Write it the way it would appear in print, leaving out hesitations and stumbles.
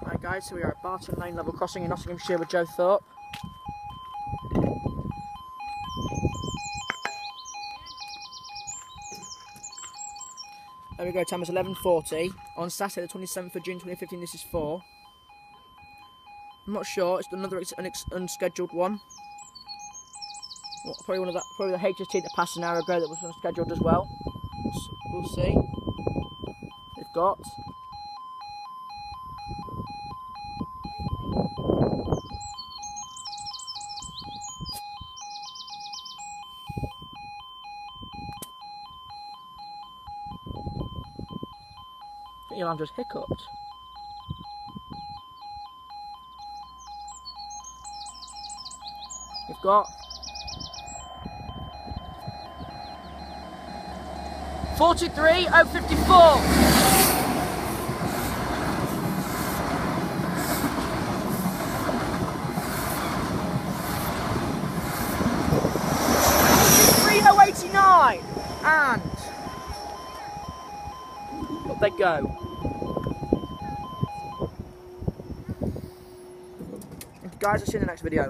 Right guys, so we are at Barton Lane level crossing in Nottinghamshire with Joe Thorpe. There we go, time is 11:40 on Saturday the 27th of June 2015, this is 4. I'm not sure, it's another unscheduled one. Well, probably the HST that passed an hour ago that was unscheduled as well. We'll see. They've got. I think your alarm just hiccuped. We've got 43,054. And up they go. Thank you guys, I'll see you in the next video.